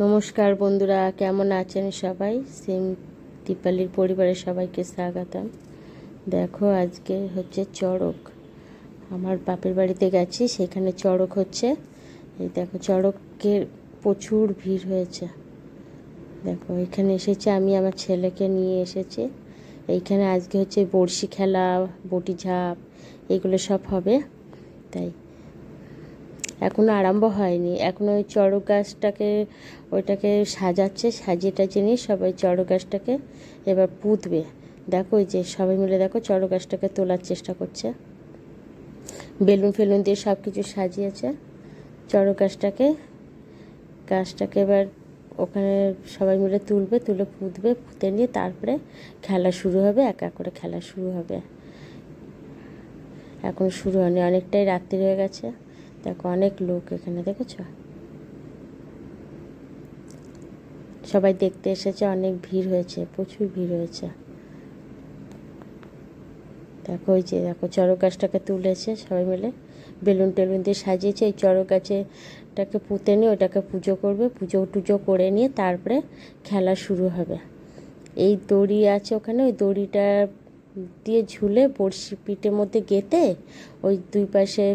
নমস্কার বন্ধুরা, কেমন আছেন সবাই? সিম দীপালির পরিবারের সবাইকে স্বাগতম। দেখো, আজকে হচ্ছে চড়ক। আমার বাপের বাড়িতে গেছি, সেখানে চড়ক হচ্ছে। এই দেখো, চড়কের প্রচুর ভিড় হয়েছে। দেখো, এখানে এসেছে, আমি আমার ছেলেকে নিয়ে এসেছি। এইখানে আজকে হচ্ছে বড়শি খেলা, বটি ঝাঁপ, এগুলো সব হবে। তাই এখনও আরম্ভ হয়নি, এখনও ওই চড়ক গাছটাকে ওইটাকে সাজাচ্ছে, সাজিয়ে টাজিয়ে নিয়ে সবাই চড়ক গাছটাকে এবার পুঁতবে। দেখো, ওই যে সবাই মিলে দেখো চড়ক গাছটাকে তোলার চেষ্টা করছে, বেলুন ফেলুন দিয়ে সব কিছু সাজিয়েছে চড়ক গাছটাকে এবার ওখানে সবাই মিলে তুলবে, তুলে পুঁতবে, পুঁতে নিয়ে তারপরে খেলা শুরু হবে, এক এক করে খেলা শুরু হবে। এখন শুরু হয়নি, অনেকটাই রাত্রি হয়ে গেছে। দেখো, অনেক লোক এখানে, দেখেছো? সবাই দেখতে এসেছে, অনেক ভিড় হয়েছে, প্রচুর ভিড় হয়েছে। দেখো, ওই যে দেখো চড়ক গাছটাকে তুলেছে সবাই মিলে, বেলুন টেলুন দিয়ে সাজিয়েছে। এই চড়ক গাছটাকে পুঁতে নিয়ে ওটাকে পুজো করবে, পুজো টুজো করে নিয়ে তারপরে খেলা শুরু হবে। এই দড়ি আছে ওখানে, ওই দড়িটা দিয়ে ঝুলে বড়শি পিঠের মধ্যে গেঁথে ওই দুই পাশে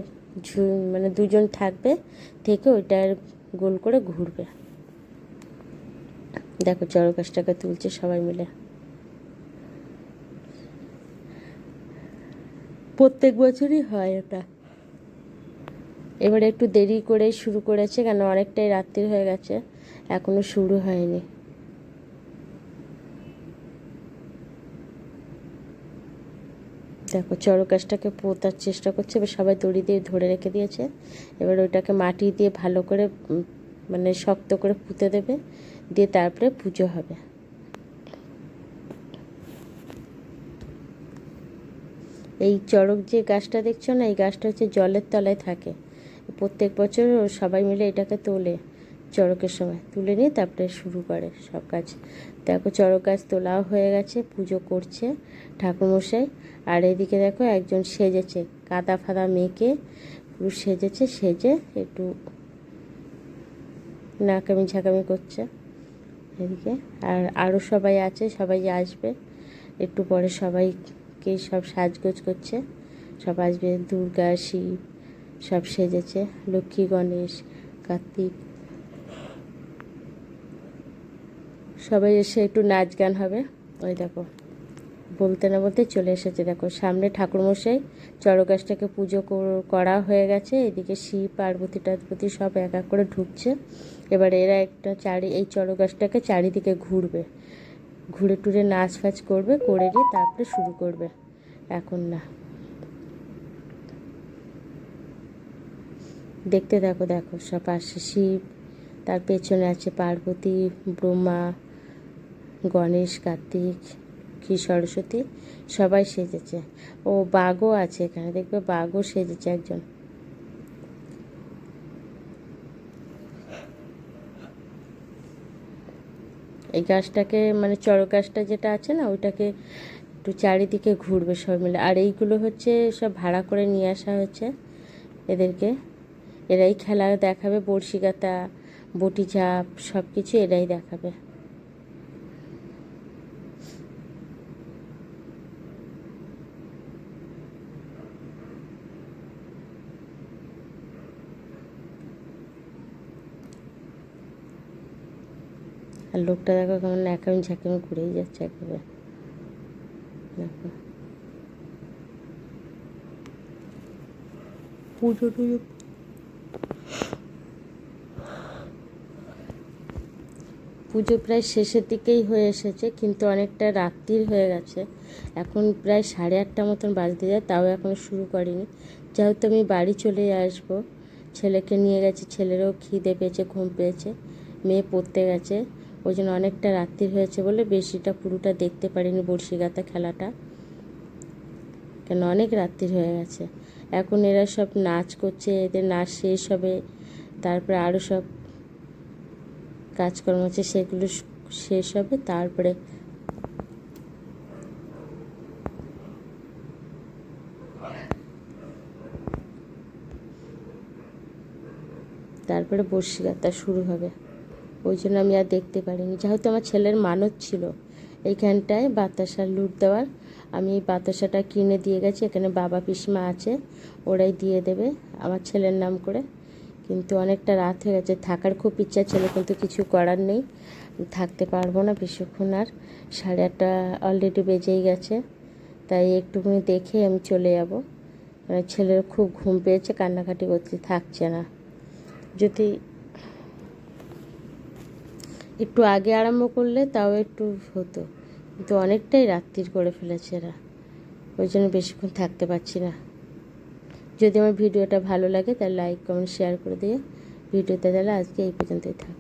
মানে দুজন থাকবে, থেকে ওইটার গোল করে ঘুরবে। দেখো, চড়ক গাছটাকে তুলছে সবাই মিলে। প্রত্যেক বছরই হয় এটা, এবারে একটু দেরি করে শুরু করেছে, কেন অনেকটাই রাত্রি হয়ে গেছে, এখনো শুরু হয়নি। দেখো, চড়ক গাছটাকে পোঁতার চেষ্টা করছে, এবার সবাই দড়ি দিয়ে ধরে রেখে দিয়েছে। এবার ওইটাকে মাটি দিয়ে ভালো করে মানে শক্ত করে পুঁতে দেবে, দিয়ে তারপরে পুজো হবে। এই চড়ক যে গাছটা দেখছো না, এই গাছটা হচ্ছে জলের তলায় থাকে। প্রত্যেক বছর সবাই মিলে এটাকে তোলে, চড়কের সময় তুলে নিয়ে তারপরে শুরু করে সব কাজ। দেখো, চড়ক গাছ তোলাও হয়ে গেছে, পুজো করছে ঠাকুরমশাই। আর এদিকে দেখো, একজন সেজেছে, কাদা ফাদা মেখে পুরো সেজেছে, সেজে একটু নাকামি ঝাঁকামি করছে এদিকে। আর আরও সবাই আছে, সবাই আসবে একটু পরে, সবাইকে সব সাজগোজ করছে, সব আসবে। দুর্গা, শিব সব সেজেছে, লক্ষ্মী, গণেশ, কার্তিক, সবাই এসে একটু নাচ গান হবে। ওই দেখো, বলতে না বলতে চলে এসেছে। দেখো, সামনে ঠাকুরমশাই, চড়ক গাছটাকে পুজো করা হয়ে গেছে। এদিকে শিব, পার্বতী টার্বতী সব এক এক করে ঢুকছে। এবার এরা একটা এই চড়ক গাছটাকে চারিদিকে ঘুরবে, ঘুরে টুরে নাচ ফাচ করবে, করে নিয়ে তারপরে শুরু করবে। এখন না, দেখতে দেখো। দেখো, সব পাশে শিব, তার পেছনে আছে পার্বতী, ব্রহ্মা, গণেশ, কার্তিক, কি সরস্বতী, সবাই সেজেছে। ও বাঘও আছে এখানে, দেখবে বাঘও সেজেছে একজন। এই গাছটাকে মানে চড়ক গাছটা যেটা আছে না, ওইটাকে একটু চারিদিকে ঘুরবে সব মিলে। আর এইগুলো হচ্ছে সব ভাড়া করে নিয়ে আসা হয়েছে এদেরকে, এরাই খেলা দেখাবে, বড়শি গাঁথা, বটি ঝাঁপ সব কিছু এরাই দেখাবে। আর লোকটা দেখো কেমন ন্যাকামি ঝাঁকামি ঘুরেই যাচ্ছে একেবারে। দেখো, পুজো টুজো পুজো প্রায় শেষের দিকেই হয়ে এসেছে, কিন্তু অনেকটা রাত্রির হয়ে গেছে। এখন প্রায় 8:30 মতন বাজতে যায়, তাও এখনও শুরু করেনি। যেহেতু আমি বাড়ি চলে আসবো, ছেলেকে নিয়ে গেছি, ছেলেরও খিদে পেয়েছে, ঘুম পেয়েছে, মেয়ে পড়তে গেছে, ওই জন্য অনেকটা রাত্রির হয়েছে বলে বেশিটা পুরোটা দেখতে পারিনি বড়শি গাঁথা খেলাটা, কেন অনেক রাত্রির হয়ে গেছে। এখন এরা সব নাচ করছে, এদের নাচ শেষ হবে, তারপরে আরও সব কাজকর্ম আছে, সেগুলো শেষ হবে। তারপরে বড়শি গাঁথা শুরু হবে। ওই জন্য আমি আর দেখতে পারিনি। যেহেতু আমার ছেলের মানত ছিল এইখানটায় বাতাসা লুট দেওয়ার, আমি এই বাতাসাটা কিনে দিয়ে গেছি। এখানে বাবা পিসমা আছে, ওরাই দিয়ে দেবে আমার ছেলের নাম করে। কিন্তু অনেকটা রাত হয়ে গেছে, থাকার খুব ইচ্ছা ছিল কিন্তু কিছু করার নেই, থাকতে পারবো না বেশিক্ষণ আর। 8:30 অলরেডি বেজেই গেছে, তাই একটুখানি দেখে আমি চলে যাব। মানে ছেলের খুব ঘুম পেয়েছে, কান্নাকাটি করতে থাকছে না। যদি একটু আগে আরম্ভ করলে তাও একটু হতো, কিন্তু অনেকটাই রাত্রির করে ফেলেছে এরা, ওই জন্য বেশিক্ষণ থাকতে পারছি না। যদি আমার ভিডিওটা ভালো লাগে তাহলে লাইক কমেন্ট শেয়ার করে দিয়ে ভিডিওতে তাহলে আজকে এই পর্যন্তই থাক।